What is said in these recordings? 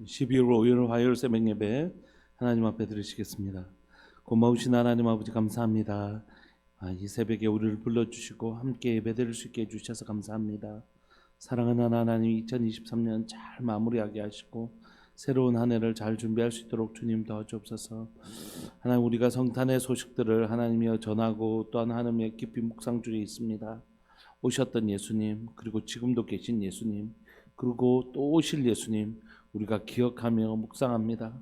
12월 5일 화요일 새벽 예배 하나님 앞에 드리시겠습니다. 고마우신 하나님 아버지 감사합니다. 이 새벽에 우리를 불러주시고 함께 예배 드릴 수 있게 해주셔서 감사합니다. 사랑하는 하나님, 2023년 잘 마무리하게 하시고 새로운 한 해를 잘 준비할 수 있도록 주님 도와주옵소서. 하나님, 우리가 성탄의 소식들을 하나님이여 전하고 또한 하나님의 깊이 묵상 중에 있습니다. 오셨던 예수님, 그리고 지금도 계신 예수님, 그리고 또 오실 예수님, 우리가 기억하며 묵상합니다.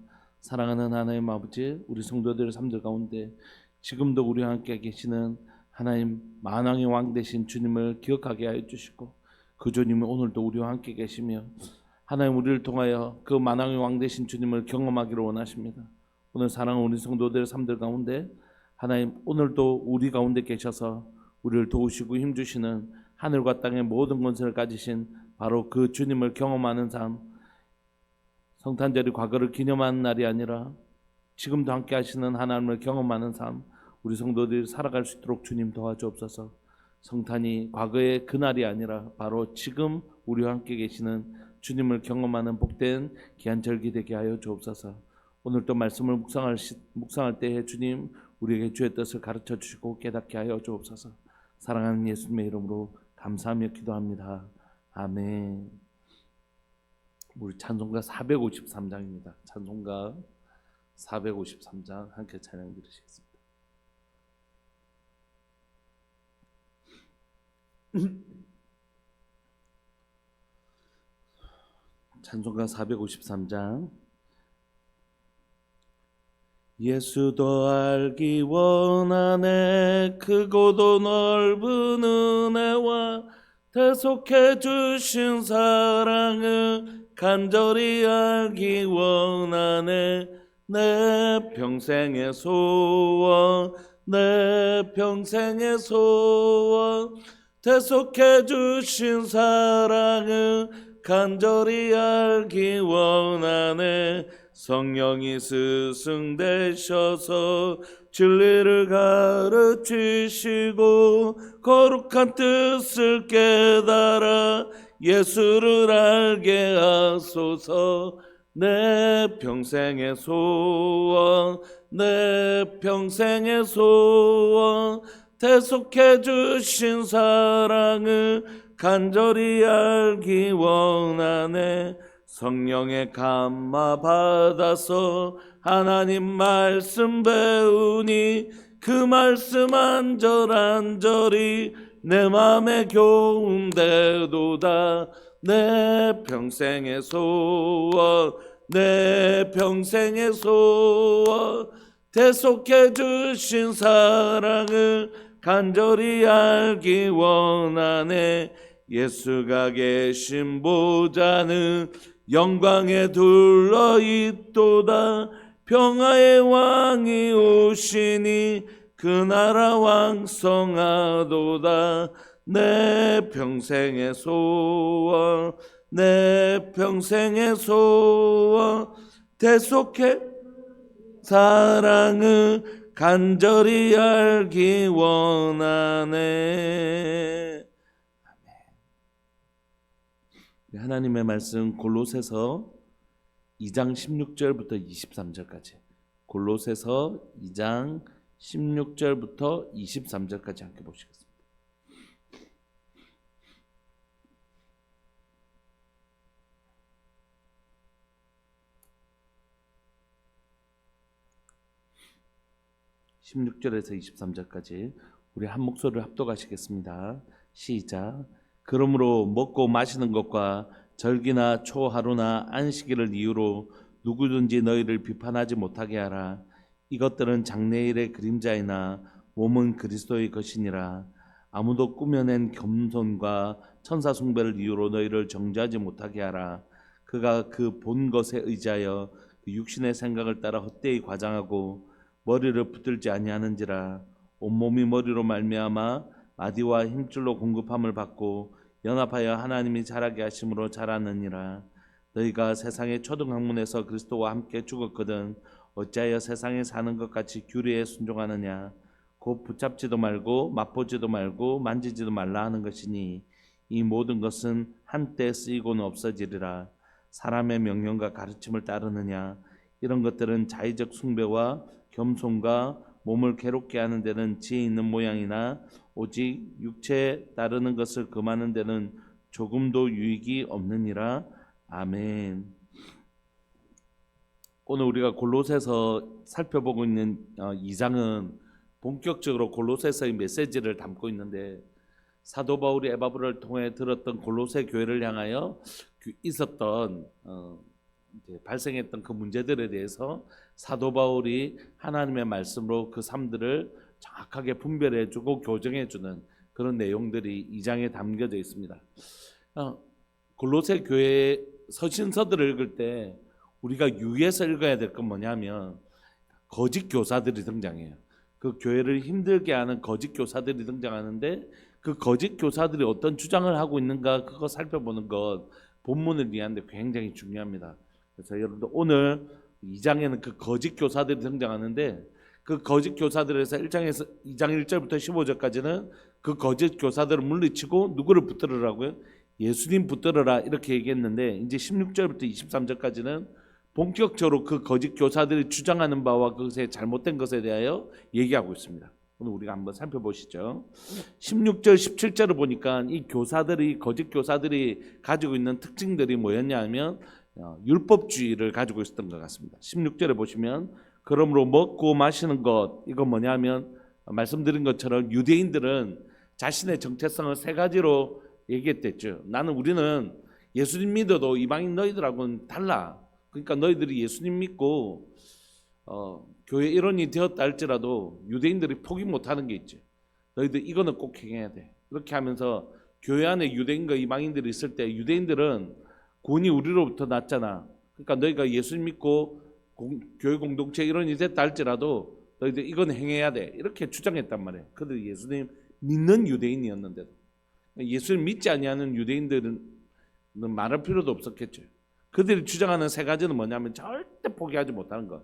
사랑하는 하나님 아버지, 우리 성도들의 삶들 가운데 지금도 우리와 함께 계시는 하나님 만왕의 왕 되신 주님을 기억하게 하여 주시고, 그 주님이 오늘도 우리와 함께 계시며 하나님 우리를 통하여 그 만왕의 왕 되신 주님을 경험하기를 원하십니다. 오늘 사랑하는 우리 성도들의 삶들 가운데 하나님 오늘도 우리 가운데 계셔서 우리를 도우시고 힘주시는 하늘과 땅의 모든 권세를 가지신 바로 그 주님을 경험하는 삶, 성탄절이 과거를 기념하는 날이 아니라 지금도 함께 하시는 하나님을 경험하는 삶, 우리 성도들이 살아갈 수 있도록 주님 도와주옵소서. 성탄이 과거의 그날이 아니라 바로 지금 우리와 함께 계시는 주님을 경험하는 복된 귀한 절기 되게 하여 주옵소서. 오늘 또 말씀을 묵상할 때에 주님 우리에게 주의 뜻을 가르쳐 주시고 깨닫게 하여 주옵소서. 사랑하는 예수님의 이름으로 감사하며 기도합니다. 아멘. 우리 찬송가 453장입니다. 찬송가 453장 함께 찬양 드리시겠습니다. 찬송가 453장. 예수도 알기 원하네, 크고도 넓은 은혜와 대속해 주신 사랑을 간절히 알기 원하네. 내 평생의 소원, 내 평생의 소원, 대속해 주신 사랑을 간절히 알기 원하네. 성령이 스승되셔서 진리를 가르치시고 거룩한 뜻을 깨달아 예수를 알게 하소서. 내 평생의 소원, 내 평생의 소원, 대속해 주신 사랑을 간절히 알기 원하네. 성령의 감화 받아서 하나님 말씀 배우니 그 말씀 안절안절이 내 맘에 교훈되도다. 내 평생의 소원, 내 평생의 소원, 대속해 주신 사랑을 간절히 알기 원하네. 예수가 계신 보좌는 영광에 둘러있도다. 평화의 왕이 오시니 그 나라 왕성하도다. 내 평생의 소원, 내 평생의 소원, 대속해 사랑을 간절히 알기 원하네. 하나님의 말씀 골로새서 2장 16절부터 23절까지, 골로새서 2장 16절부터 23절까지 함께 보시겠습니다. (16절에서 23절까지) 우리 한 목소리를 합독하시겠습니다. 시작. 그러므로 먹고 마시는 것과 절기나 초하루나 안식일을 이유로 누구든지 너희를 비판하지 못하게 하라. 이것들은 장래일의 그림자이나 몸은 그리스도의 것이니라. 아무도 꾸며낸 겸손과 천사 숭배를 이유로 너희를 정죄하지 못하게 하라. 그가 그 본 것에 의지하여 그 육신의 생각을 따라 헛되이 과장하고 머리를 붙들지 아니하는지라. 온몸이 머리로 말미암아 마디와 힘줄로 공급함을 받고 연합하여 하나님이 자라게 하심으로 자라느니라. 너희가 세상의 초등학문에서 그리스도와 함께 죽었거든 어찌하여 세상에 사는 것 같이 규례에 순종하느냐. 곧 붙잡지도 말고 맛보지도 말고 만지지도 말라 하는 것이니 이 모든 것은 한때 쓰이고는 없어지리라. 사람의 명령과 가르침을 따르느냐. 이런 것들은 자의적 숭배와 겸손과 몸을 괴롭게 하는 데는 지혜 있는 모양이나 오직 육체에 따르는 것을 금하는 데는 조금도 유익이 없느니라. 아멘. 오늘 우리가 골로새서 살펴보고 있는 2장은 본격적으로 골로새서의 메시지를 담고 있는데, 사도 바울이 에바브를 통해 들었던 골로새 교회를 향하여 있었던 발생했던 그 문제들에 대해서 사도 바울이 하나님의 말씀으로 그 삶들을 정확하게 분별해주고 교정해주는 그런 내용들이 2장에 담겨져 있습니다. 골로새 교회 서신서들을 읽을 때 우리가 유의해서 읽어야 될 건 뭐냐면, 거짓 교사들이 등장해요. 그 교회를 힘들게 하는 거짓 교사들이 등장하는데, 그 거짓 교사들이 어떤 주장을 하고 있는가 그거 살펴보는 것 본문을 이해하는데 굉장히 중요합니다. 그래서 여러분들 오늘 2장에는 그 거짓 교사들이 등장하는데, 그 거짓 교사들에서 1장에서 2장 1절부터 15절까지는 그 거짓 교사들을 물리치고 누구를 붙들으라고요? 예수님 붙들어라 이렇게 얘기했는데, 이제 16절부터 23절까지는 본격적으로 그 거짓 교사들이 주장하는 바와 그것의 잘못된 것에 대하여 얘기하고 있습니다. 오늘 우리가 한번 살펴보시죠. 16절 17절을 보니까 이 교사들이, 거짓 교사들이 가지고 있는 특징들이 뭐였냐 하면 율법주의를 가지고 있었던 것 같습니다. 16절에 보시면 그러므로 먹고 마시는 것, 이건 뭐냐면 말씀드린 것처럼 유대인들은 자신의 정체성을 세 가지로 얘기했댔죠. 우리는 예수님 믿어도 이방인 너희들하고는 달라. 그러니까 너희들이 예수님 믿고 교회 일원이 되었다 할지라도 유대인들이 포기 못하는 게 있지. 너희들 이거는 꼭 행해야 돼. 이렇게 하면서 교회 안에 유대인과 이방인들이 있을 때 유대인들은 구원이 우리로부터 났잖아. 그러니까 너희가 예수님 믿고 교회 공동체 일원이 됐다 할지라도 너희들 이건 행해야 돼. 이렇게 주장했단 말이에요. 그들이 예수님 믿는 유대인이었는데도. 예수님 믿지 아니하는 유대인들은 말할 필요도 없었겠죠. 그들이 주장하는 세 가지는 뭐냐면 절대 포기하지 못하는 것.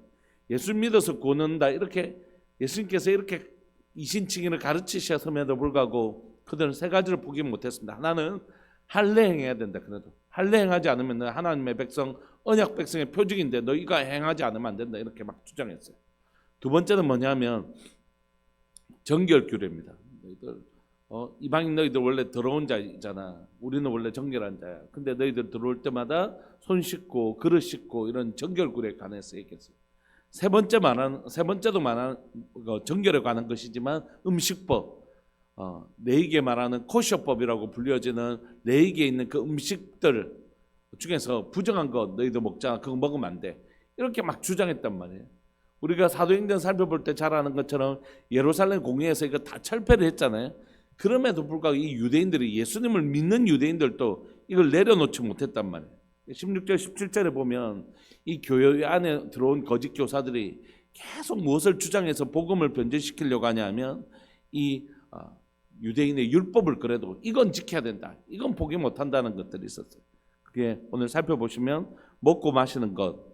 예수 믿어서 구원한다. 이렇게 예수님께서 이렇게 이신칭의를 가르치셨음에도 불구하고 그들은 세 가지를 포기 못했습니다. 하나는 할례 행해야 된다. 그래도 할례 행하지 않으면 하나님의 백성, 언약 백성의 표적인데 너희가 행하지 않으면 안 된다. 이렇게 막 주장했어요. 두 번째는 뭐냐면 정결규례입니다. 너희들 이방인 너희들 원래 더러운 자이잖아. 우리는 원래 정결한 자야. 근데 너희들 들어올 때마다 손 씻고 그릇 씻고 이런 정결규례에 관해서 얘기했어요. 세 번째도 말하는 정결에 관한 것이지만 음식법, 레위기에 말하는 코셔법이라고 불려지는 레위기에 있는 그 음식들 중에서 부정한 것 너희들 먹자. 그거 먹으면 안 돼. 이렇게 막 주장했단 말이에요. 우리가 사도행전 살펴볼 때 잘 아는 것처럼 예루살렘 공회에서 이거 다 철폐를 했잖아요. 그럼에도 불구하고 이 유대인들이, 예수님을 믿는 유대인들도 이걸 내려놓지 못했단 말이에요. 16절 17절에 보면 이 교회 안에 들어온 거짓 교사들이 계속 무엇을 주장해서 복음을 변질시키려고 하냐면 이 유대인의 율법을 그래도 이건 지켜야 된다, 이건 포기 못한다는 것들이 있었어요. 그게 오늘 살펴보시면 먹고 마시는 것,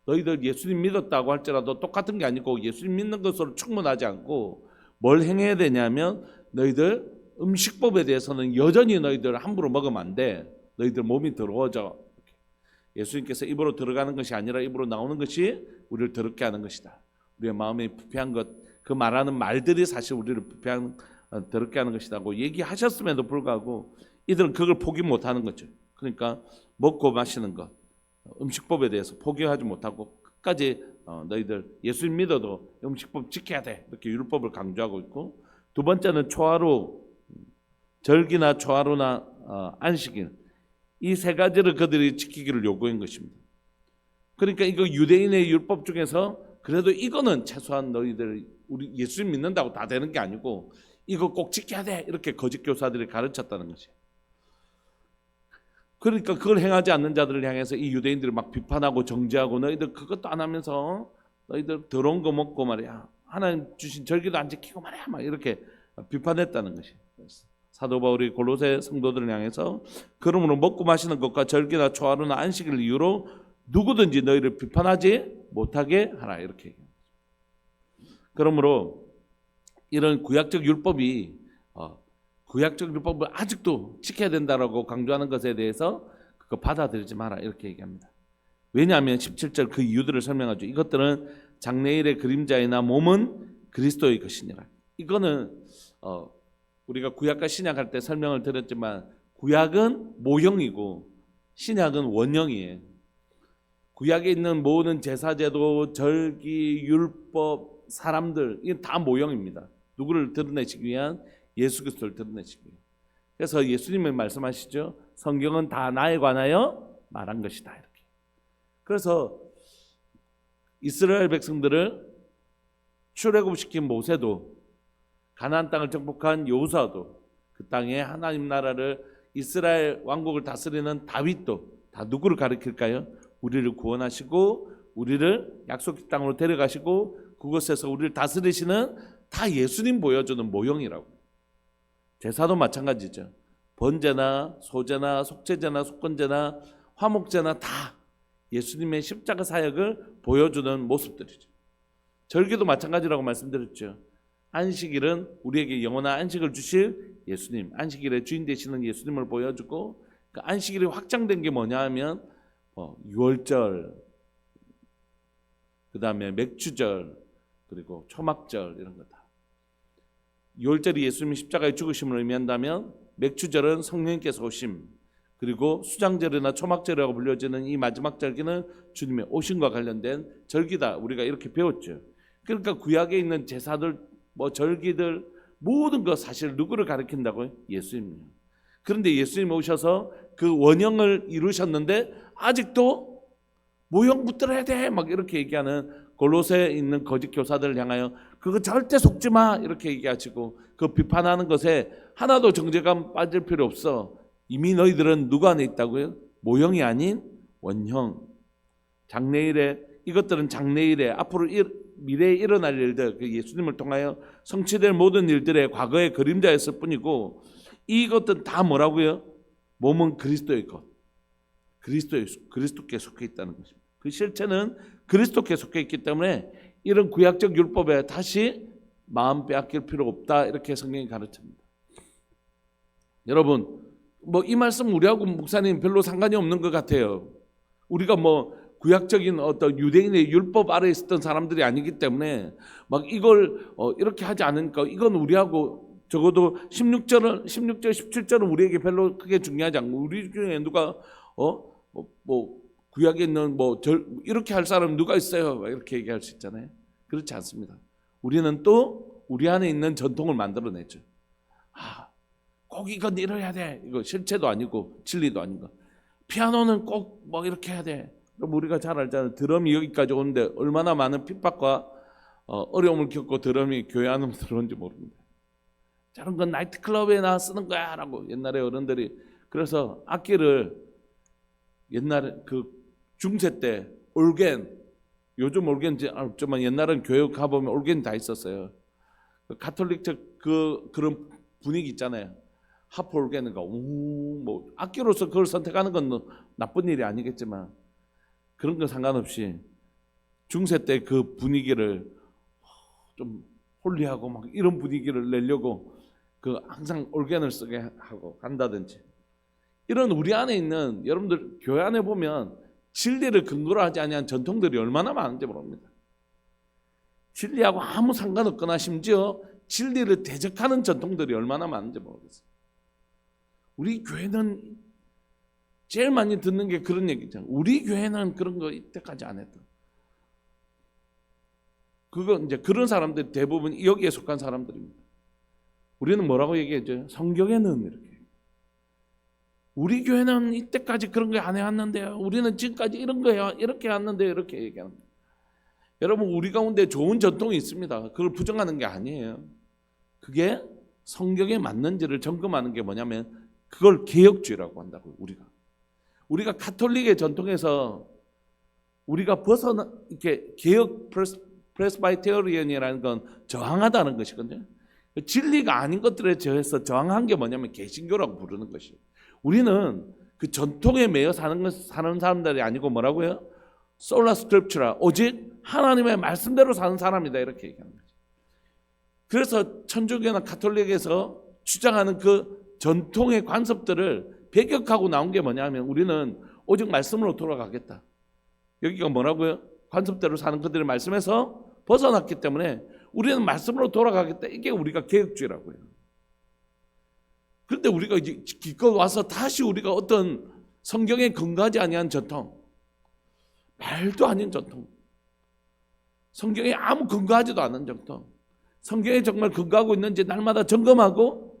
너희들 예수님 믿었다고 할지라도 똑같은 게 아니고 이예수님 믿는 것으로 충분하지 않고 뭘 행해야 되냐면 너희들 음식법에 대해서는 여전히 너희들 함부로 먹으면 안 돼. 너희들 몸이 더러워져. 예수님께서 입으로 들어가는 것이 아니라 입으로 나오는 것이 우리를 더럽게 하는 것이다. 우리의 마음이 부패한 것, 그 말하는 말들이 사실 우리를 더럽게 하는 것이라고 얘기하셨음에도 불구하고 이들은 그걸 포기 못하는 거죠. 그러니까 먹고 마시는 것, 음식법에 대해서 포기하지 못하고 끝까지 너희들 예수님 믿어도 음식법 지켜야 돼. 이렇게 율법을 강조하고 있고, 두 번째는 초하루, 절기나 초하루나 안식일, 이 세 가지를 그들이 지키기를 요구한 것입니다. 그러니까 이거 유대인의 율법 중에서 그래도 이거는 최소한 너희들 우리 예수님 믿는다고 다 되는 게 아니고 이거 꼭 지켜야 돼. 이렇게 거짓 교사들이 가르쳤다는 것이에요. 그러니까 그걸 행하지 않는 자들을 향해서 이 유대인들이 막 비판하고 정죄하고 너희들 그것도 안 하면서 너희들 더러운 거 먹고 말이야, 하나님 주신 절기도 안 지키고 말이야, 막 이렇게 비판했다는 것이. 사도 바울이 골로새 성도들을 향해서 그러므로 먹고 마시는 것과 절기나 초하루나 안식일 이유로 누구든지 너희를 비판하지 못하게 하라, 이렇게 얘기합니다. 그러므로 이런 구약적 율법을 아직도 지켜야 된다라고 강조하는 것에 대해서 그거 받아들이지 마라 이렇게 얘기합니다. 왜냐하면 17절 그 이유들을 설명하죠. 이것들은 장래일의 그림자이나 몸은 그리스도의 것이니라. 이거는 우리가 구약과 신약할 때 설명을 드렸지만 구약은 모형이고 신약은 원형이에요. 구약에 있는 모든 제사제도, 절기, 율법, 사람들 이게 다 모형입니다. 누구를 드러내시기 위한? 예수 그리스도를 드러내시기 위한. 그래서 예수님은 말씀하시죠. 성경은 다 나에 관하여 말한 것이다 이렇게. 그래서 이스라엘 백성들을 출애굽시킨 모세도 가나안 땅을 정복한 여호수아도 그 땅에 하나님 나라를 이스라엘 왕국을 다스리는 다윗도 다 누구를 가리킬까요? 우리를 구원하시고 우리를 약속의 땅으로 데려가시고 그곳에서 우리를 다스리시는 다 예수님 보여주는 모형이라고. 제사도 마찬가지죠. 번제나 소제나 속죄제나 속건제나 화목제나 다 예수님의 십자가 사역을 보여주는 모습들이죠. 절기도 마찬가지라고 말씀드렸죠. 안식일은 우리에게 영원한 안식을 주실 예수님, 안식일의 주인 되시는 예수님을 보여주고 그 안식일이 확장된 게 뭐냐 하면 유월절, 그 다음에 맥주절, 그리고 초막절 이런 거다. 유월절이 예수님이 십자가에 죽으심을 의미한다면 맥주절은 성령님께서 오심, 그리고 수장절이나 초막절이라고 불려지는 이 마지막 절기는 주님의 오심과 관련된 절기다. 우리가 이렇게 배웠죠. 그러니까 구약에 있는 제사들, 절기들 모든 것 사실 누구를 가리킨다고요? 예수님이에요. 그런데 예수님 오셔서 그 원형을 이루셨는데 아직도 모형 붙들어야 돼 막 이렇게 얘기하는 골로새에 있는 거짓 교사들을 향하여 그거 절대 속지 마 이렇게 얘기하시고 그 비판하는 것에 하나도 정죄감 빠질 필요 없어. 이미 너희들은 누구 안에 있다고요? 모형이 아닌 원형. 장래일에 이것들은 장래일에 앞으로 미래에 일어날 일들, 그 예수님을 통하여 성취될 모든 일들의 과거의 그림자였을 뿐이고 이것들은 다 뭐라고요? 몸은 그리스도의 것. 그리스도께 속해 있다는 것입니다. 그 실체는 그리스도께 속해 있기 때문에 이런 구약적 율법에 다시 마음 빼앗길 필요 없다 이렇게 성경이 가르칩니다. 여러분 이 말씀 우리하고 목사님 별로 상관이 없는 것 같아요. 우리가 구약적인 어떤 유대인의 율법 아래 있었던 사람들이 아니기 때문에 막 이걸 이렇게 하지 않으니까 이건 우리하고 적어도 16절, 17절은 우리에게 별로 크게 중요하지 않고 우리 중에 누가 구약에 있는 이렇게 할 사람 누가 있어요? 이렇게 얘기할 수 있잖아요. 그렇지 않습니다. 우리는 또 우리 안에 있는 전통을 만들어내죠. 꼭 이건 이래야 돼. 이거 실체도 아니고 진리도 아닌 거. 피아노는 꼭 이렇게 해야 돼. 그럼 우리가 잘 알잖아요. 드럼이 여기까지 오는데 얼마나 많은 핍박과 어려움을 겪고 드럼이 교회 안으로 들어온지 모릅니다. 저런 건 나이트클럽에 나 쓰는 거야 라고 옛날에 어른들이. 그래서 악기를 옛날에 그 중세 때 올겐, 요즘 올겐인지 없지만 옛날엔 교회 가보면 올겐이 다 있었어요. 가톨릭적 그런 분위기 있잖아요. 하프 올겐인가 악기로서 그걸 선택하는 건 나쁜 일이 아니겠지만 그런 건 상관없이 중세 때 그 분위기를 좀 홀리하고 막 이런 분위기를 내려고 항상 올겐을 쓰게 하고 한다든지 이런 우리 안에 있는 여러분들 교회 안에 보면 진리를 근거로 하지 아니한 전통들이 얼마나 많은지 모릅니다. 진리하고 아무 상관없거나 심지어 진리를 대적하는 전통들이 얼마나 많은지 모르겠어요. 우리 교회는 제일 많이 듣는 게 그런 얘기잖아요. 우리 교회는 그런 거 이때까지 안 했다. 이제 그런 사람들 대부분 여기에 속한 사람들입니다. 우리는 뭐라고 얘기했죠? 성경에는 이렇게. 우리 교회는 이때까지 그런 거 안 해왔는데요. 우리는 지금까지 이런 거요 이렇게 해왔는데요. 이렇게 얘기하는 거예요. 여러분 우리 가운데 좋은 전통이 있습니다. 그걸 부정하는 게 아니에요. 그게 성경에 맞는지를 점검하는 게 뭐냐면 그걸 개혁주의라고 한다고요. 우리가 가톨릭의 전통에서 우리가 이렇게 개혁 프레스바이테리언이라는 건 저항하다는 것이거든요. 진리가 아닌 것들에 대해서 저항한 게 뭐냐면 개신교라고 부르는 것이에요. 우리는 그 전통에 매여 사는 사람들이 아니고 뭐라고요? 솔라 스크립처라 오직 하나님의 말씀대로 사는 사람이다 이렇게 얘기하는 거죠. 그래서 천주교나 가톨릭에서 주장하는 그 전통의 관습들을 배격하고 나온 게 뭐냐면 우리는 오직 말씀으로 돌아가겠다. 여기가 뭐라고요? 관습대로 사는 그들의 말씀에서 벗어났기 때문에 우리는 말씀으로 돌아가겠다. 이게 우리가 개혁주의라고요. 그런데 우리가 이제 기껏 와서 다시 우리가 어떤 성경에 근거하지 아니한 전통, 말도 아닌 전통, 성경에 아무 근거하지도 않은 전통, 성경에 정말 근거하고 있는지 날마다 점검하고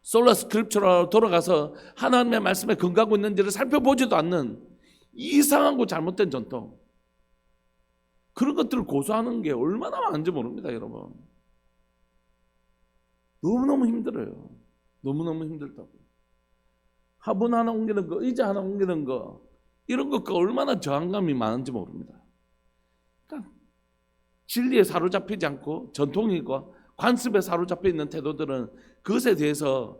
솔라 스크립처로 돌아가서 하나님의 말씀에 근거하고 있는지를 살펴보지도 않는 이상하고 잘못된 전통, 그런 것들을 고수하는 게 얼마나 많은지 모릅니다. 여러분, 너무너무 힘들어요. 너무너무 힘들다고. 화분 하나 옮기는 거, 의자 하나 옮기는 거, 이런 것과 얼마나 저항감이 많은지 모릅니다. 그러니까 진리에 사로잡히지 않고 전통이고 관습에 사로잡혀 있는 태도들은 그것에 대해서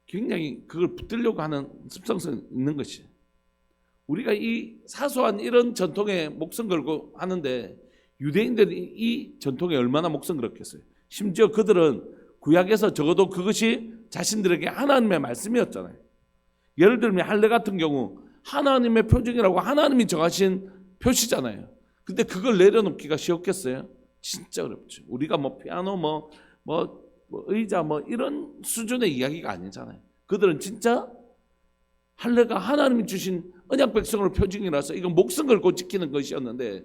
굉장히 그걸 붙들려고 하는 습성성이 있는 것이, 우리가 이 사소한 이런 전통에 목숨 걸고 하는데 유대인들이 이 전통에 얼마나 목숨 걸었겠어요. 심지어 그들은 구약에서 적어도 그것이 자신들에게 하나님의 말씀이었잖아요. 예를 들면 할례 같은 경우 하나님의 표징이라고 하나님이 정하신 표시잖아요. 근데 그걸 내려놓기가 쉬웠겠어요? 진짜 어렵죠. 우리가 뭐 피아노 뭐 의자 뭐 이런 수준의 이야기가 아니잖아요. 그들은 진짜 할례가 하나님이 주신 언약 백성으로 표징이라서 이건 목숨 걸고 지키는 것이었는데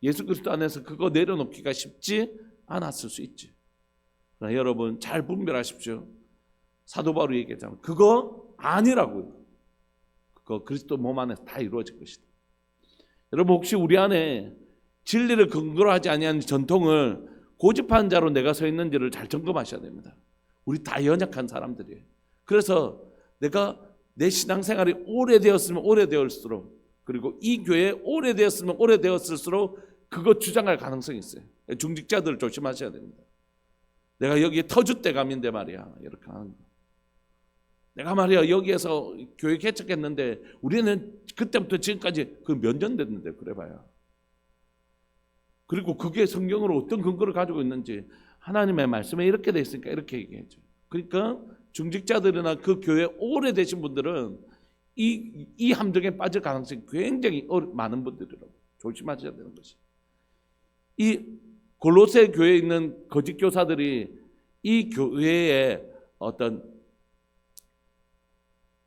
예수 그리스도 안에서 그거 내려놓기가 쉽지 않았을 수 있지. 그러나 여러분 잘 분별하십시오. 사도 바울이 얘기했잖아요. 그거 아니라고요. 그거 그리스도 몸 안에서 다 이루어질 것이다. 여러분 혹시 우리 안에 진리를 근거로 하지 아니하는 전통을 고집하는 자로 내가 서 있는지를 잘 점검하셔야 됩니다. 우리 다 연약한 사람들이에요. 그래서 내가 내 신앙생활이 오래되었으면 오래되었을수록, 그리고 이 교회에 오래되었으면 오래되었을수록 그거 주장할 가능성이 있어요. 중직자들 조심하셔야 됩니다. 내가 여기에 터줏대감인데 말이야 이렇게 하는 거. 내가 말이야 여기에서 교회 개척했는데 우리는 그때부터 지금까지 그 몇 년 됐는데 그래봐야. 그리고 그게 성경으로 어떤 근거를 가지고 있는지 하나님의 말씀에 이렇게 돼 있으니까 이렇게 얘기해줘. 그러니까 중직자들이나 그 교회 오래되신 분들은 이 함정에 빠질 가능성이 굉장히 많은 분들이라고 조심하셔야 되는 것이. 이 골로새 교회에 있는 거짓 교사들이 이 교회에 어떤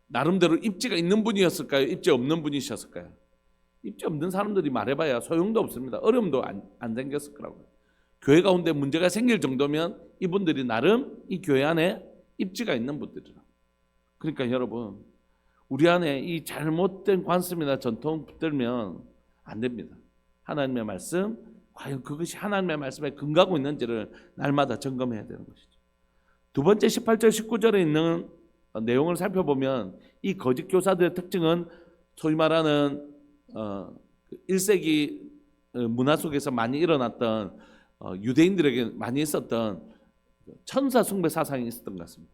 나름대로 입지가 있는 분이었을까요? 입지 없는 분이셨을까요? 입지 없는 사람들이 말해봐야 소용도 없습니다. 어려움도 안 생겼을 거라고요. 교회 가운데 문제가 생길 정도면 이분들이 나름 이 교회 안에 입지가 있는 분들이라. 그러니까 여러분 우리 안에 이 잘못된 관습이나 전통 붙들면 안 됩니다. 하나님의 말씀, 과연 그것이 하나님의 말씀에 근거하고 있는지를 날마다 점검해야 되는 것이죠. 두 번째 18절 19절에 있는 내용을 살펴보면 이 거짓 교사들의 특징은 소위 말하는 1세기 문화 속에서 많이 일어났던 유대인들에게 많이 있었던 천사 숭배 사상이 있었던 것 같습니다.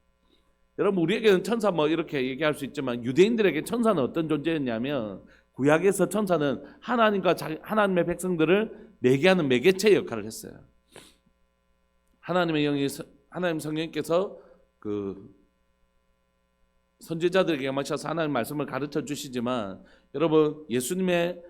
여러분 우리에게는 천사 뭐 이렇게 얘기할 수 있지만 유대인들에게 천사는 어떤 존재였냐면 구약에서 천사는 하나님과 하나님의 백성들을 매개하는 매개체 역할을 했어요. 하나님 성령님께서 그 선지자들에게 마셔서 하나님 말씀을 가르쳐 주시지만 여러분 예수님의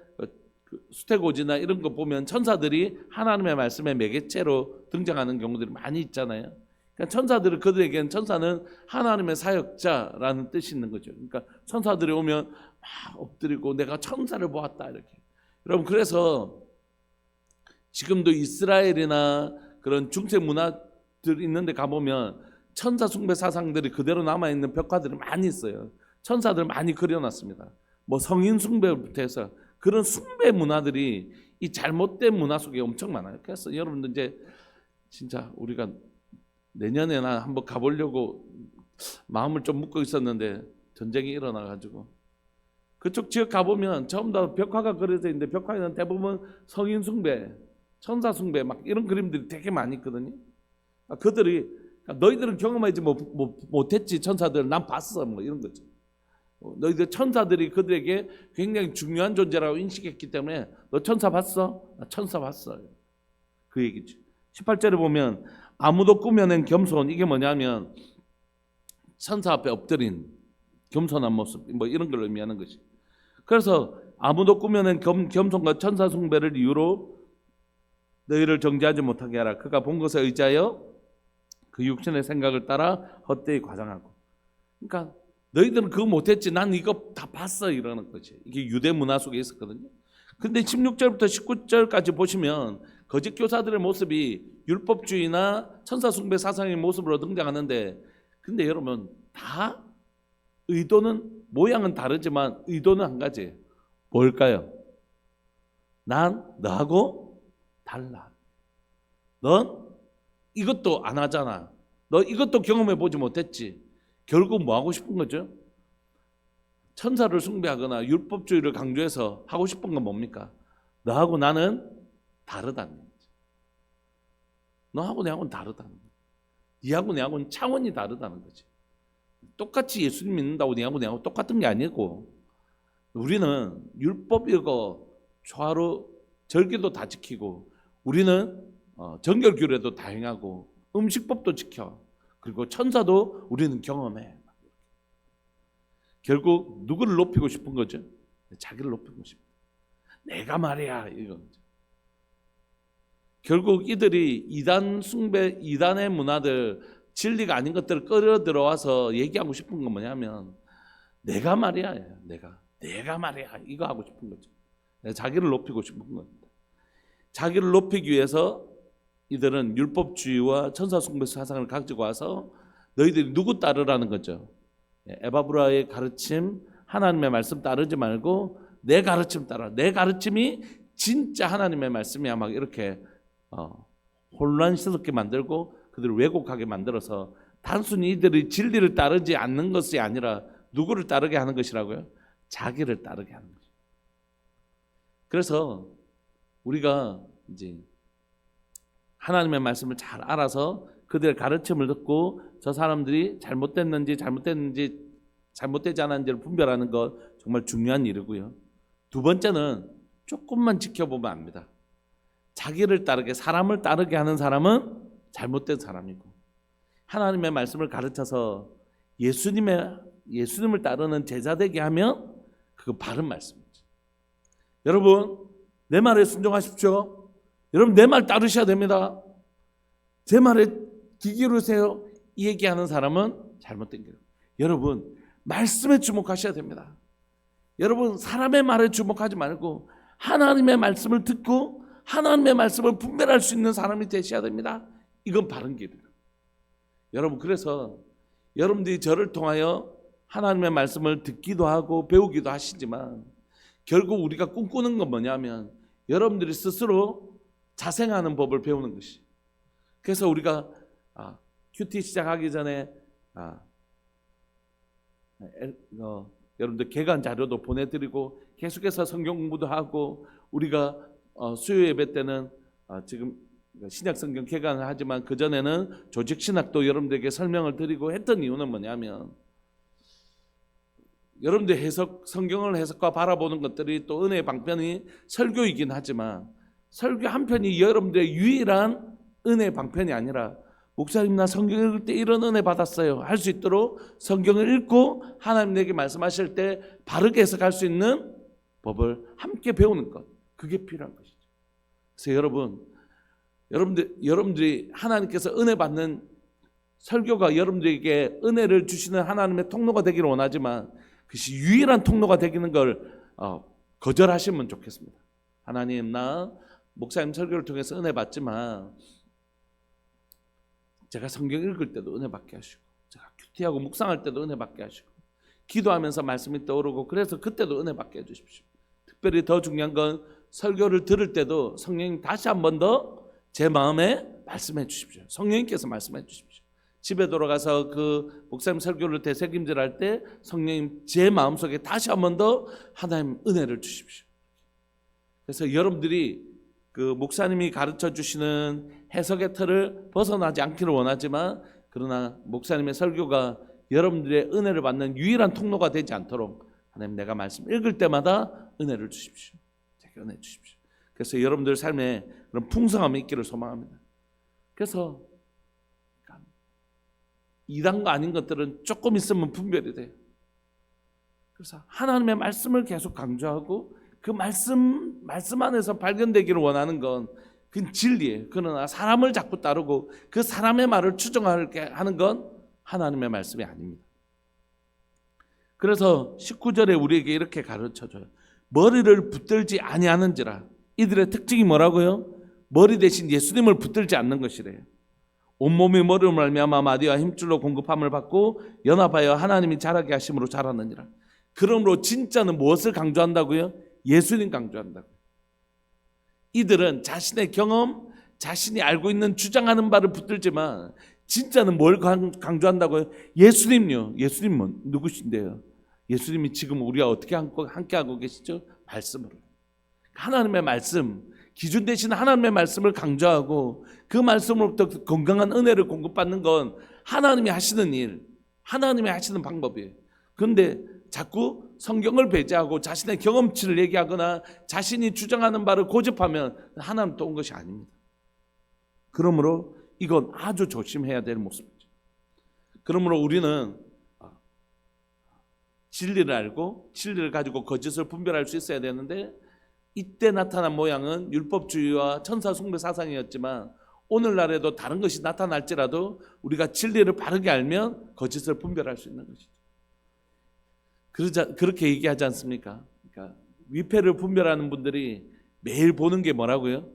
수태고지나 이런 거 보면 천사들이 하나님의 말씀의 매개체로 등장하는 경우들이 많이 있잖아요. 그러니까 천사들은 그들에게는 천사는 하나님의 사역자라는 뜻이 있는 거죠. 그러니까 천사들이 오면 막 엎드리고 내가 천사를 보았다 이렇게. 여러분 그래서 지금도 이스라엘이나 그런 중세 문화들 있는데 가보면 천사 숭배 사상들이 그대로 남아있는 벽화들이 많이 있어요. 천사들 많이 그려놨습니다. 뭐 성인 숭배부터 해서 그런 숭배 문화들이 이 잘못된 문화 속에 엄청 많아요. 그래서 여러분들 이제 진짜 우리가 내년에나 한번 가보려고 마음을 좀 먹고 있었는데 전쟁이 일어나가지고 그쪽 지역 가보면 전부 다 벽화가 그려져 있는데 벽화에는 대부분 성인 숭배, 천사 숭배 막 이런 그림들이 되게 많이 있거든요. 그들이 너희들은 경험하지 못했지 천사들 난 봤어 뭐 이런 거죠. 너희들 천사들이 그들에게 굉장히 중요한 존재라고 인식했기 때문에 너 천사 봤어? 나 천사 봤어. 그 얘기죠. 18절에 보면 아무도 꾸며낸 겸손, 이게 뭐냐면 천사 앞에 엎드린 겸손한 모습, 뭐 이런 걸 의미하는 것이. 그래서 아무도 꾸며낸 겸손과 천사 숭배를 이유로 너희를 정죄하지 못하게 하라. 그가 본 것에 의지하여 그 육신의 생각을 따라 헛되이 과장하고. 그러니까 너희들은 그거 못했지, 난 이거 다 봤어, 이러는 거지. 이게 유대 문화 속에 있었거든요. 근데 16절부터 19절까지 보시면 거짓 교사들의 모습이 율법주의나 천사 숭배 사상의 모습으로 등장하는데, 근데 여러분 다 의도는, 모양은 다르지만 의도는 한 가지. 뭘까요? 난 너하고 달라. 넌 이것도 안 하잖아. 너 이것도 경험해 보지 못했지. 결국 뭐 하고 싶은 거죠? 천사를 숭배하거나 율법주의를 강조해서 하고 싶은 건 뭡니까? 너하고 나는 다르다는 거죠. 너하고 내하고는 다르다는 거죠. 네하고 내하고는 차원이 다르다는 거지. 똑같이 예수님 믿는다고 네하고 내하고 똑같은 게 아니고, 우리는 율법이고 초하루 절기도 다 지키고, 우리는 정결규례도 다 행하고, 음식법도 지켜. 그리고 천사도 우리는 경험해. 결국 누구를 높이고 싶은 거죠? 자기를 높이고 싶어. 내가 말이야, 이건. 결국 이들이 이단 숭배, 이단의 문화들, 진리가 아닌 것들을 끌어들어와서 얘기하고 싶은 건 뭐냐면, 내가 말이야, 내가 말이야, 이거 하고 싶은 거죠. 자기를 높이고 싶은 겁니다. 자기를 높이기 위해서 이들은 율법주의와 천사 숭배 사상을 가지고 와서 너희들이 누구 따르라는 거죠. 에바브라의 가르침, 하나님의 말씀 따르지 말고 내 가르침 따라. 내 가르침이 진짜 하나님의 말씀이야. 막 이렇게 혼란스럽게 만들고 그들을 왜곡하게 만들어서 단순히 이들이 진리를 따르지 않는 것이 아니라 누구를 따르게 하는 것이라고요? 자기를 따르게 하는 거죠. 그래서 우리가 이제 하나님의 말씀을 잘 알아서 그들의 가르침을 듣고 저 사람들이 잘못되지 않았는지를 분별하는 것 정말 중요한 일이고요. 두 번째는 조금만 지켜보면 압니다. 자기를 따르게, 사람을 따르게 하는 사람은 잘못된 사람이고, 하나님의 말씀을 가르쳐서 예수님을 따르는 제자 되게 하면 그거 바른 말씀이죠. 여러분, 내 말에 순종하십시오. 여러분, 내 말 따르셔야 됩니다. 제 말에 귀 기울이세요. 이 얘기하는 사람은 잘못된 거예요. 여러분, 말씀에 주목하셔야 됩니다. 여러분, 사람의 말에 주목하지 말고 하나님의 말씀을 듣고 하나님의 말씀을 분별할 수 있는 사람이 되셔야 됩니다. 이건 바른 길이에요. 여러분, 그래서 여러분들이 저를 통하여 하나님의 말씀을 듣기도 하고 배우기도 하시지만, 결국 우리가 꿈꾸는 건 뭐냐면 여러분들이 스스로 자생하는 법을 배우는 것이. 그래서 우리가 큐티 시작하기 전에 여러분들 개관 자료도 보내드리고 계속해서 성경 공부도 하고, 우리가 수요 예배 때는 지금 신약 성경 개관을 하지만 그 전에는 조직 신학도 여러분들에게 설명을 드리고 했던 이유는 뭐냐면, 여러분들 성경을 해석과 바라보는 것들이 또 은혜의 방편이 설교이긴 하지만, 설교 한 편이 여러분들의 유일한 은혜의 방편이 아니라, 목사님 나 성경 읽을 때 이런 은혜 받았어요 할 수 있도록 성경을 읽고 하나님 내게 말씀하실 때 바르게 해석할 수 있는 법을 함께 배우는 것, 그게 필요한 것이죠. 그래서 여러분들이 하나님께서 은혜 받는 설교가 여러분들에게 은혜를 주시는 하나님의 통로가 되기를 원하지만, 그것이 유일한 통로가 되기는 걸 거절하시면 좋겠습니다. 하나님, 나 목사님 설교를 통해서 은혜 받지만 제가 성경 읽을 때도 은혜 받게 하시고, 제가 큐티하고 묵상할 때도 은혜 받게 하시고, 기도하면서 말씀이 떠오르고, 그래서 그때도 은혜 받게 해주십시오. 특별히 더 중요한 건 설교를 들을 때도 성령님 다시 한 번 더 제 마음에 말씀해 주십시오. 성령님께서 말씀해 주십시오. 집에 돌아가서 그 목사님 설교를 되새김질할 때 성령님 제 마음속에 다시 한 번 더 하나님 은혜를 주십시오. 그래서 여러분들이 그 목사님이 가르쳐 주시는 해석의 틀을 벗어나지 않기를 원하지만, 그러나 목사님의 설교가 여러분들의 은혜를 받는 유일한 통로가 되지 않도록 하나님, 내가 말씀 읽을 때마다 은혜를 주십시오. 제게 은혜 주십시오. 그래서 여러분들 삶에 그런 풍성함이 있기를 소망합니다. 그래서 이단과 아닌 것들은 조금 있으면 분별이 돼요. 그래서 하나님의 말씀을 계속 강조하고 그 말씀 안에서 발견되기를 원하는 건 그건 진리예요. 그러나 사람을 자꾸 따르고 그 사람의 말을 추종하게 하는 건 하나님의 말씀이 아닙니다. 그래서 19절에 우리에게 이렇게 가르쳐줘요. 머리를 붙들지 아니하는지라. 이들의 특징이 뭐라고요? 머리 대신 예수님을 붙들지 않는 것이래요. 온몸이 머리로 말미암아 마디와 힘줄로 공급함을 받고 연합하여 하나님이 자라게 하심으로 자라느니라. 그러므로 진짜는 무엇을 강조한다고요? 예수님 강조한다고요. 이들은 자신의 경험, 자신이 알고 있는 주장하는 바를 붙들지만 진짜는 뭘 강조한다고요? 예수님요. 예수님은 누구신데요? 예수님이 지금 우리와 어떻게 함께하고 계시죠? 말씀으로. 하나님의 말씀, 기준 대신 하나님의 말씀을 강조하고 그 말씀으로부터 건강한 은혜를 공급받는 건 하나님이 하시는 일, 하나님이 하시는 방법이에요. 그런데 자꾸 성경을 배제하고 자신의 경험치를 얘기하거나 자신이 주장하는 바를 고집하면 하나님 또 온 것이 아닙니다. 그러므로 이건 아주 조심해야 될 모습이죠. 그러므로 우리는 진리를 알고 진리를 가지고 거짓을 분별할 수 있어야 되는데 이때 나타난 모양은 율법주의와 천사 숭배 사상이었지만 오늘날에도 다른 것이 나타날지라도 우리가 진리를 바르게 알면 거짓을 분별할 수 있는 것이죠. 그렇게 얘기하지 않습니까? 그러니까 위패를 분별하는 분들이 매일 보는 게 뭐라고요?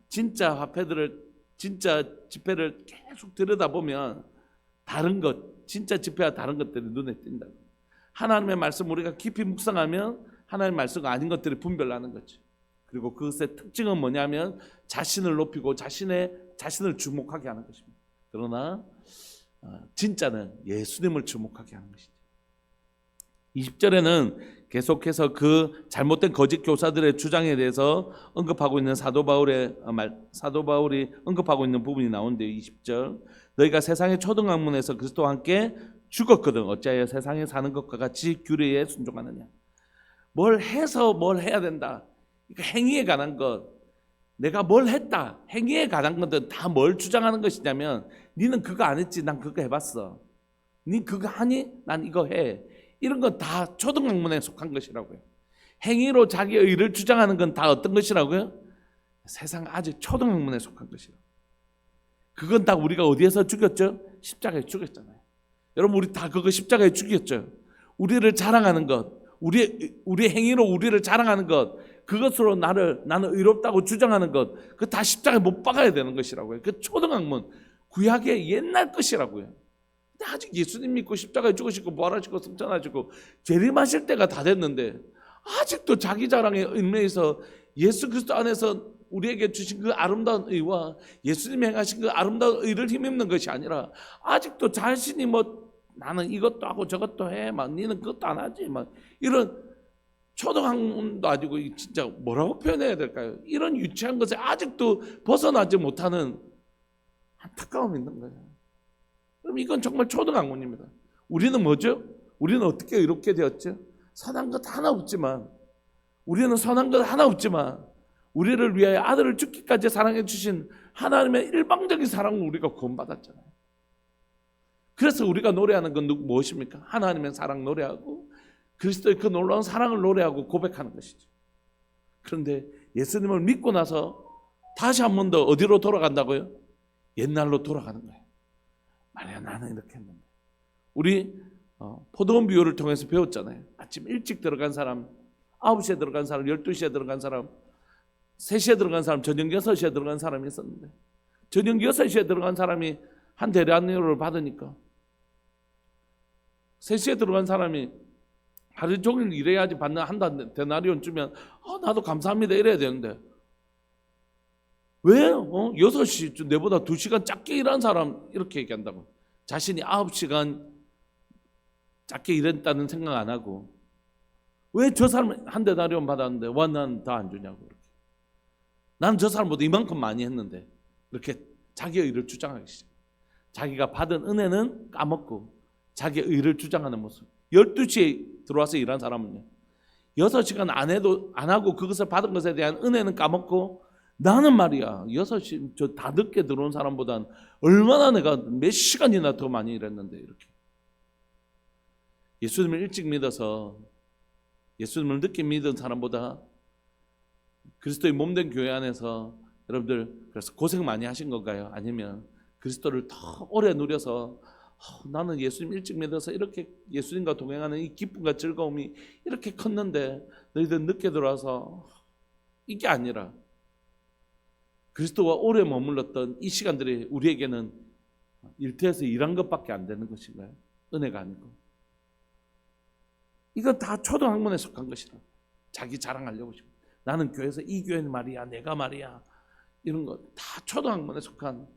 진짜 화폐들을, 진짜 지폐를 계속 들여다보면 다른 것, 진짜 지폐와 다른 것들이 눈에 띈다. 하나님의 말씀 우리가 깊이 묵상하면 하나님의 말씀과 아닌 것들이 분별나는 거죠. 그리고 그것의 특징은 뭐냐면 자신을 높이고 자신을 주목하게 하는 것입니다. 그러나 진짜는 예수님을 주목하게 하는 것이죠. 20절에는 계속해서 그 잘못된 거짓 교사들의 주장에 대해서 언급하고 있는 사도 바울이 언급하고 있는 부분이 나오는데요. 20절, 너희가 세상의 초등학문에서 그리스도와 함께 죽었거든 어찌하여 세상에 사는 것과 같이 규례에 순종하느냐. 뭘 해서 뭘 해야 된다. 그러니까 행위에 관한 것, 내가 뭘 했다, 행위에 관한 것은 다 뭘 주장하는 것이냐면 니는 그거 안 했지, 난 그거 해봤어. 니 그거 하니? 난 이거 해. 이런 건 다 초등학문에 속한 것이라고요. 행위로 자기의 의를 주장하는 건 다 어떤 것이라고요? 세상 아직 초등학문에 속한 것이라고. 그건 다 우리가 어디에서 죽였죠? 십자가에 죽였잖아요. 여러분 우리 다 그거 십자가에 죽였죠. 우리를 자랑하는 것, 우리 행위로 우리를 자랑하는 것, 그것으로 나는 의롭다고 주장하는 것, 그 다 십자가에 못 박아야 되는 것이라고요. 그 초등학문, 구약의 옛날 것이라고요. 근데 아직 예수님 믿고 십자가에 죽으시고 부활하시고 승천하시고 재림하실 때가 다 됐는데 아직도 자기 자랑에 얽매여서 예수 그리스도 안에서 우리에게 주신 그 아름다운 의와 예수님이 행하신 그 아름다운 의를 힘입는 것이 아니라 아직도 자신이 나는 이것도 하고 저것도 해, 니는 그것도 안 하지, 이런 초등학문도 아니고 진짜 뭐라고 표현해야 될까요? 이런 유치한 것에 아직도 벗어나지 못하는 안타까움이 있는 거예요. 그럼 이건 정말 초등학문입니다. 우리는 뭐죠? 우리는 어떻게 이렇게 되었죠? 선한 것 하나 없지만, 우리는 선한 것 하나 없지만 우리를 위하여 아들을 죽기까지 사랑해 주신 하나님의 일방적인 사랑을 우리가 구원받았잖아요. 그래서 우리가 노래하는 건 무엇입니까? 하나님의 사랑 노래하고 그리스도의 그 놀라운 사랑을 노래하고 고백하는 것이죠. 그런데 예수님을 믿고 나서 다시 한 번 더 어디로 돌아간다고요? 옛날로 돌아가는 거예요. 말이야, 나는 이렇게 했는데. 우리 포도원 비유를 통해서 배웠잖아요. 아침 일찍 들어간 사람, 9시에 들어간 사람, 12시에 들어간 사람, 3시에 들어간 사람, 저녁 6시에 들어간 사람이 있었는데 저녁 6시에 들어간 사람이 한 대리안료를 받으니까 3시에 들어간 사람이 하루 종일 일해야지 받는 한 데나리온 주면 나도 감사합니다 이래야 되는데 왜 6시 내보다 2시간 작게 일한 사람 이렇게 얘기한다고. 자신이 9시간 작게 일했다는 생각 안 하고 왜 저 사람은 한 데나리온 받았는데 왜 난 더 안 주냐고. 이렇게. 나는 저 사람보다 이만큼 많이 했는데 이렇게 자기의 의를 주장하기 시작. 자기가 받은 은혜는 까먹고 자기의 의를 주장하는 모습. 12시에 들어와서 일한 사람은요 6시간 안 하고 그것을 받은 것에 대한 은혜는 까먹고 나는 말이야 6시 저 다 늦게 들어온 사람보단 얼마나 내가 몇 시간이나 더 많이 일했는데 이렇게. 예수님을 일찍 믿어서 예수님을 늦게 믿은 사람보다 그리스도의 몸된 교회 안에서 여러분들 그래서 고생 많이 하신 건가요? 아니면 그리스도를 더 오래 누려서 나는 예수님 일찍 믿어서 이렇게 예수님과 동행하는 이 기쁨과 즐거움이 이렇게 컸는데 너희들 늦게 들어와서 이게 아니라 그리스도와 오래 머물렀던 이 시간들이 우리에게는 일터에서 일한 것밖에 안 되는 것인가요? 은혜가 아니고. 이건 다 초등학문에 속한 것이라. 자기 자랑하려고 싶어. 나는 교회에서 이 교회는 말이야, 내가 말이야, 이런 거 다 초등학문에 속한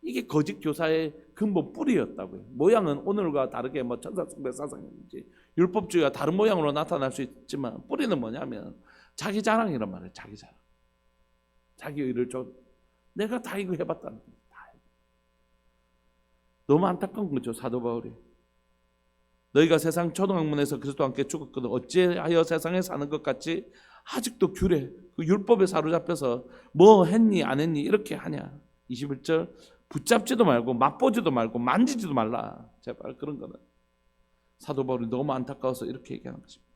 이게 거짓 교사의 근본 뿌리였다고요. 모양은 오늘과 다르게 뭐 천사숭배 사상인지 율법주의가 다른 모양으로 나타날 수 있지만 뿌리는 뭐냐면 자기 자랑이란 말이에요. 자기 자랑. 자기 의를 좀 내가 다 이거 해봤다는 거예요. 너무 안타까운 거죠. 사도 바울이. 너희가 세상 초등학문에서 그리스도와 함께 죽었거든 어찌하여 세상에 사는 것 같이 아직도 규례 그 율법에 사로잡혀서 뭐 했니 안 했니 이렇게 하냐. 21절 붙잡지도 말고 맛보지도 말고 만지지도 말라. 제발 그런 거는 사도 바울이 너무 안타까워서 이렇게 얘기하는 것입니다.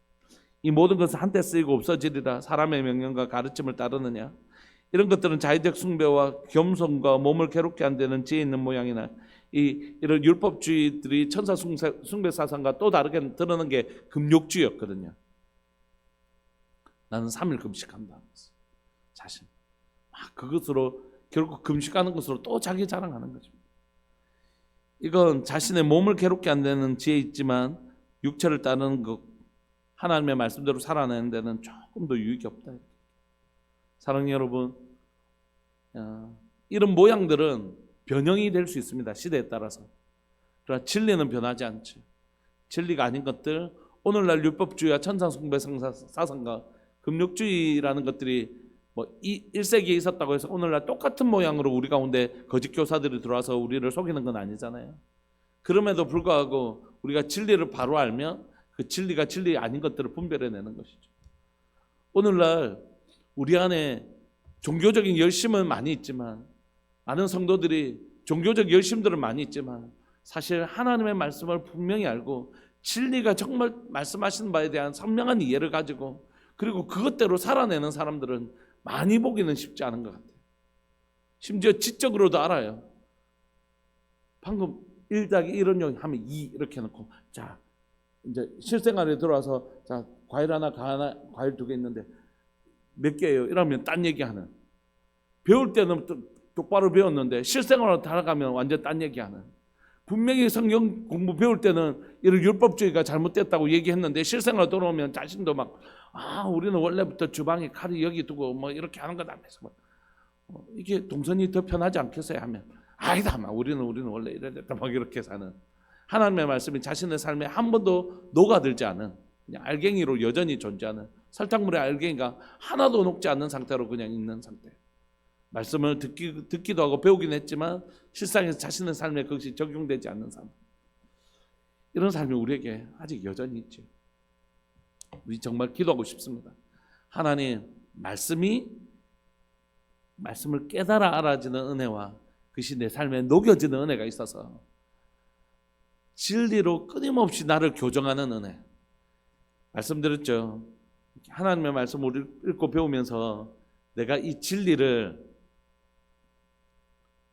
이 모든 것은 한때 쓰이고 없어지리라. 사람의 명령과 가르침을 따르느냐. 이런 것들은 자의적 숭배와 겸손과 몸을 괴롭게 한다는 지혜 있는 모양이나 이런 율법주의들이 천사 숭배 사상과 또 다르게 드러난 게 금욕주의였거든요. 나는 3일 금식한다. 자신. 그것으로 결국 금식하는 것으로 또 자기 자랑하는 거죠. 이건 자신의 몸을 괴롭게 한다는 지혜 있지만 육체를 따르는 것, 하나님의 말씀대로 살아내는 데는 조금 더 유익이 없다. 사랑하는 여러분, 이런 모양들은 변형이 될 수 있습니다. 시대에 따라서. 그러나 진리는 변하지 않죠. 진리가 아닌 것들, 오늘날 율법주의와 천상숭배 사상과 금욕주의라는 것들이 뭐 1세기에 있었다고 해서 오늘날 똑같은 모양으로 우리 가운데 거짓 교사들이 들어와서 우리를 속이는 건 아니잖아요. 그럼에도 불구하고 우리가 진리를 바로 알면 그 진리가 진리 아닌 것들을 분별해내는 것이죠. 오늘날 우리 안에 종교적인 열심은 많이 있지만 많은 성도들이 종교적 열심들은 많이 있지만 사실 하나님의 말씀을 분명히 알고 진리가 정말 말씀하시는 바에 대한 선명한 이해를 가지고 그리고 그것대로 살아내는 사람들은 많이 보기는 쉽지 않은 것 같아요. 심지어 지적으로도 알아요. 방금 1+1은 하면 2 이렇게 해놓고 자 이제 실생활에 들어와서 자 과일 하나 과일 2개 있는데 몇 개예요? 이러면 딴 얘기하는. 배울 때는 똑바로 배웠는데 실생활로 달아가면 완전 딴 얘기하는. 분명히 성경 공부 배울 때는 이런 율법주의가 잘못됐다고 얘기했는데 실생활로 돌아오면 자신도 막 우리는 원래부터 주방에 칼이 여기 두고 뭐 이렇게 하는 거다 하면서 이게 동선이 더 편하지 않겠어요 하면 아니다 막 우리는 원래 이래야 됐다 막 이렇게 사는. 하나님의 말씀이 자신의 삶에 한 번도 녹아들지 않은 그냥 알갱이로 여전히 존재하는 설탕물의 알갱이가 하나도 녹지 않는 상태로 그냥 있는 상태. 말씀을 듣기도 하고 배우긴 했지만 실상에서 자신의 삶에 그것이 적용되지 않는 삶. 이런 삶이 우리에게 아직 여전히 있죠. 우리 정말 기도하고 싶습니다. 하나님 말씀을 깨달아 알아지는 은혜와 그것이 내 삶에 녹여지는 은혜가 있어서 진리로 끊임없이 나를 교정하는 은혜. 말씀드렸죠. 하나님의 말씀을 읽고 배우면서 내가 이 진리를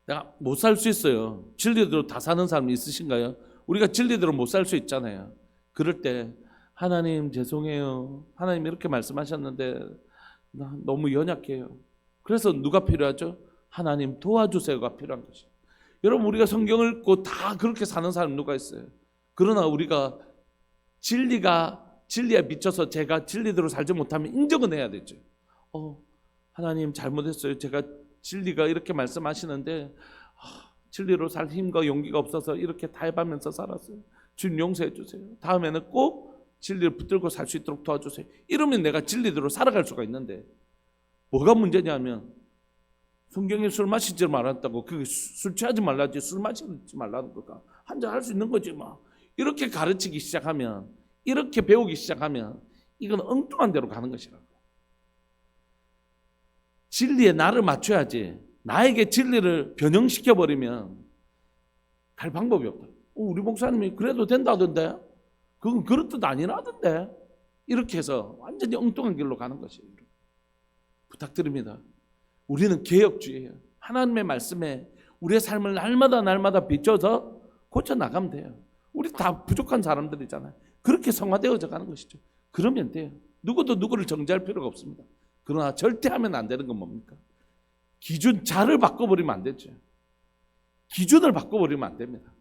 내가 못 살 수 있어요. 진리대로 다 사는 사람이 있으신가요? 우리가 진리대로 못 살 수 있잖아요. 그럴 때 하나님 죄송해요. 하나님 이렇게 말씀하셨는데 나 너무 연약해요. 그래서 누가 필요하죠? 하나님 도와주세요가 필요한 것이에요. 여러분 우리가 성경을 읽고 다 그렇게 사는 사람 누가 있어요? 그러나 우리가 진리에 비춰서 제가 진리대로 살지 못하면 인정은 해야 되죠. 하나님 잘못했어요. 제가 진리가 이렇게 말씀하시는데 진리로 살 힘과 용기가 없어서 이렇게 타협하면서 살았어요. 주님 용서해 주세요. 다음에는 꼭 진리를 붙들고 살 수 있도록 도와주세요. 이러면 내가 진리대로 살아갈 수가 있는데 뭐가 문제냐면 성경에 술 마시지 말았다고 그게 술 취하지 말라지 술 마시지 말라는 거가 한잔 할 수 있는 거지 막 이렇게 가르치기 시작하면 이렇게 배우기 시작하면 이건 엉뚱한 데로 가는 것이라고. 진리에 나를 맞춰야지. 나에게 진리를 변형시켜버리면 갈 방법이 없다. 우리 목사님이 그래도 된다던데, 그건 그런 뜻 아니라던데, 이렇게 해서 완전히 엉뚱한 길로 가는 것이에요. 부탁드립니다. 우리는 개혁주의예요. 하나님의 말씀에 우리의 삶을 날마다 비춰서 고쳐나가면 돼요. 우리 다 부족한 사람들이잖아요. 그렇게 성화되어져 가는 것이죠. 그러면 돼요. 누구도 누구를 정죄할 필요가 없습니다. 그러나 절대 하면 안 되는 건 뭡니까? 기준 자를 바꿔버리면 안 되죠. 기준을 바꿔버리면 안 됩니다.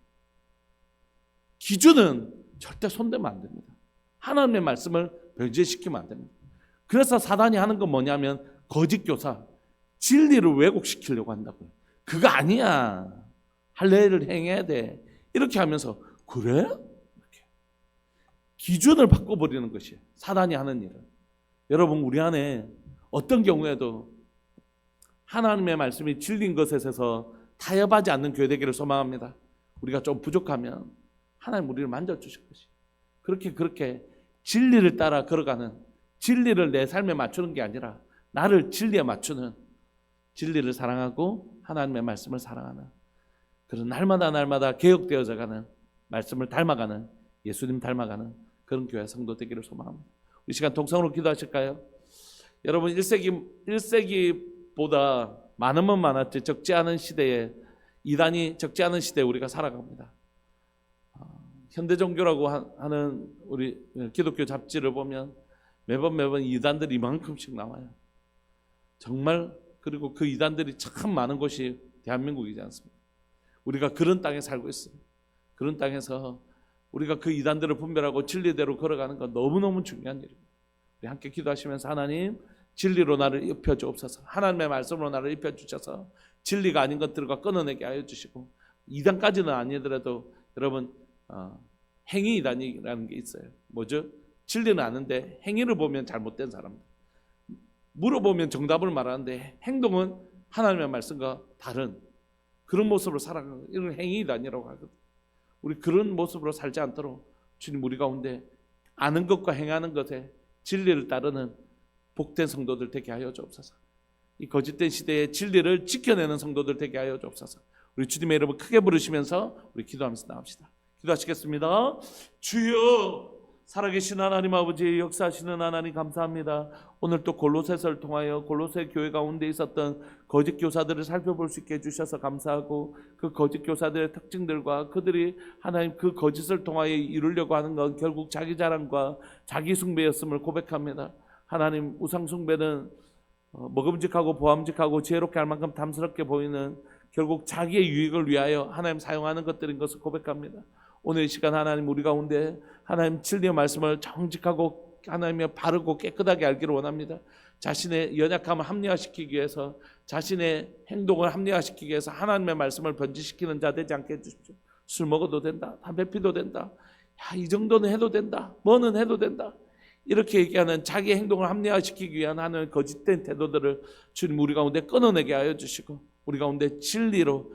기준은 절대 손대면 안 됩니다. 하나님의 말씀을 변제시키면 안 됩니다. 그래서 사단이 하는 건 뭐냐면 거짓 교사, 진리를 왜곡시키려고 한다고요. 그거 아니야. 할례를 행해야 돼. 이렇게 하면서 그래? 이렇게. 기준을 바꿔버리는 것이에요. 사단이 하는 일은. 여러분, 우리 안에 어떤 경우에도 하나님의 말씀이 진리인 것에 있어서 타협하지 않는 교회 되기를 소망합니다. 우리가 좀 부족하면 하나님 우리를 만져주실 것이에요. 그렇게 진리를 따라 걸어가는, 진리를 내 삶에 맞추는 게 아니라 나를 진리에 맞추는, 진리를 사랑하고 하나님의 말씀을 사랑하는, 그런 날마다 개혁되어져 가는, 말씀을 닮아가는, 예수님 닮아가는 그런 교회 성도 되기를 소망합니다. 이 시간 동성으로 기도하실까요? 여러분, 1세기보다 많으면 많았지 적지 않은 시대에, 이단이 적지 않은 시대에 우리가 살아갑니다. 현대 종교라고 하는 우리 기독교 잡지를 보면 매번 이단들이 이만큼씩 나와요. 정말. 그리고 그 이단들이 참 많은 곳이 대한민국이지 않습니까? 우리가 그런 땅에 살고 있어요. 그런 땅에서 우리가 그 이단들을 분별하고 진리대로 걸어가는 건 너무너무 중요한 일입니다. 우리 함께 기도하시면서 하나님, 진리로 나를 입혀 주옵소서. 하나님의 말씀으로 나를 입혀 주셔서 진리가 아닌 것들과 끊어내게 하여 주시고, 이단까지는 아니더라도 여러분, 행위 이단이라는 게 있어요. 뭐죠? 진리는 아는데 행위를 보면 잘못된 사람들, 물어보면 정답을 말하는데 행동은 하나님의 말씀과 다른 그런 모습으로 살아가는, 이런 행위 이단이라고 하거든요. 우리 그런 모습으로 살지 않도록 주님 우리 가운데 아는 것과 행하는 것에 진리를 따르는 복된 성도들 되게 하여 주옵소서. 이 거짓된 시대에 진리를 지켜내는 성도들 되게 하여 주옵소서. 우리 주님의 이름을 크게 부르시면서 우리 기도하면서 나옵시다. 기도하시겠습니다. 주여, 살아계신 하나님 아버지, 역사하시는 하나님 감사합니다. 오늘 또 골로새서를 통하여 골로새 교회 가운데 있었던 거짓 교사들을 살펴볼 수 있게 해주셔서 감사하고, 그 거짓 교사들의 특징들과 그들이 하나님 그 거짓을 통하여 이루려고 하는 건 결국 자기 자랑과 자기 숭배였음을 고백합니다. 하나님, 우상 숭배는 먹음직하고 보암직하고 지혜롭게 할 만큼 탐스럽게 보이는, 결국 자기의 유익을 위하여 하나님 사용하는 것들인 것을 고백합니다. 오늘 이 시간 하나님 우리 가운데 하나님 진리의 말씀을 정직하고 하나님의 바르고 깨끗하게 알기를 원합니다. 자신의 연약함을 합리화시키기 위해서, 자신의 행동을 합리화시키기 위해서 하나님의 말씀을 변질시키는 자 되지 않게 해주십시오. 술 먹어도 된다, 담배 피도 된다, 야, 이 정도는 해도 된다, 뭐는 해도 된다, 이렇게 얘기하는 자기 행동을 합리화시키기 위한 하는 거짓된 태도들을 주님 우리 가운데 끊어내게 하여 주시고, 우리 가운데 진리로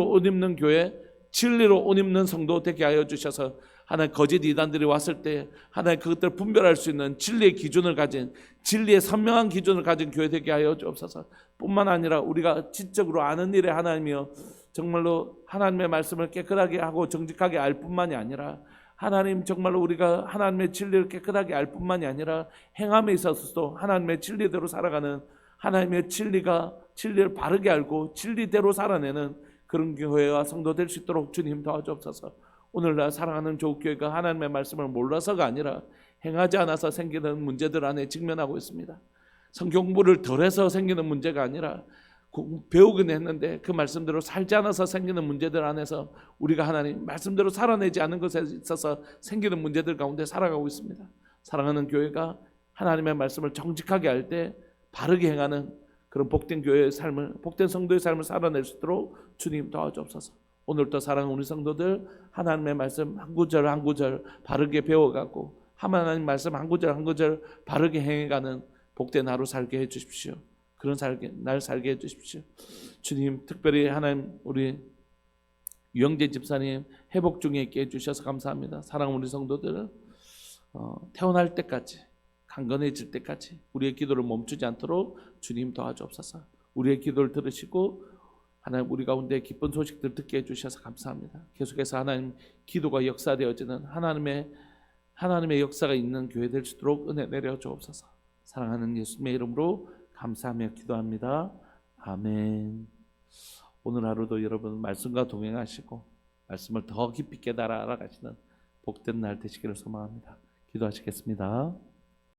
옷 입는 교회, 진리로 옷 입는 성도 되게 하여 주셔서 하나님 거짓 이단들이 왔을 때 하나님 그것들을 분별할 수 있는 진리의 기준을 가진, 진리의 선명한 기준을 가진 교회 되게 하여 주옵소서. 뿐만 아니라 우리가 지적으로 아는 일에 하나님이여, 정말로 하나님의 말씀을 깨끗하게 하고 정직하게 알 뿐만이 아니라, 하나님 정말로 우리가 하나님의 진리를 깨끗하게 알 뿐만이 아니라 행함에 있어서도 하나님의 진리대로 살아가는, 하나님의 진리를 바르게 알고 진리대로 살아내는 그런 교회와 성도 될 수 있도록 주님 도와주옵소서. 오늘날 사랑하는 조국교회가 하나님의 말씀을 몰라서가 아니라 행하지 않아서 생기는 문제들 안에 직면하고 있습니다. 성경 공부를 덜해서 생기는 문제가 아니라 배우긴 했는데 그 말씀대로 살지 않아서 생기는 문제들 안에서 우리가 하나님 말씀대로 살아내지 않은 것에 있어서 생기는 문제들 가운데 살아가고 있습니다. 사랑하는 교회가 하나님의 말씀을 정직하게 알 때 바르게 행하는 그런 복된 교회의 삶을, 복된 성도의 삶을 살아낼 수 있도록 주님 도와주옵소서. 오늘도 사랑하는 우리 성도들 하나님의 말씀 한 구절 한 구절 바르게 배워가고 하나님 말씀 한 구절 한 구절 바르게 행해가는 복된 하루 살게 해주십시오. 그런 날 살게 해주십시오. 주님, 특별히 하나님 우리 유영재 집사님 회복 중에 있게 해주셔서 감사합니다. 사랑하는 우리 성도들 태어날 때까지 강건해질 때까지 우리의 기도를 멈추지 않도록 주님 도와주옵소서. 우리의 기도를 들으시고 하나님 우리 가운데 기쁜 소식들 듣게 해주셔서 감사합니다. 계속해서 하나님 기도가 역사되어지는 하나님의 역사가 있는 교회 될 수 있도록 은혜 내려 주옵소서. 사랑하는 예수님의 이름으로 감사하며 기도합니다. 아멘. 오늘 하루도 여러분 말씀과 동행하시고 말씀을 더 깊이 깨달아 알아가시는 복된 날 되시기를 소망합니다. 기도하시겠습니다.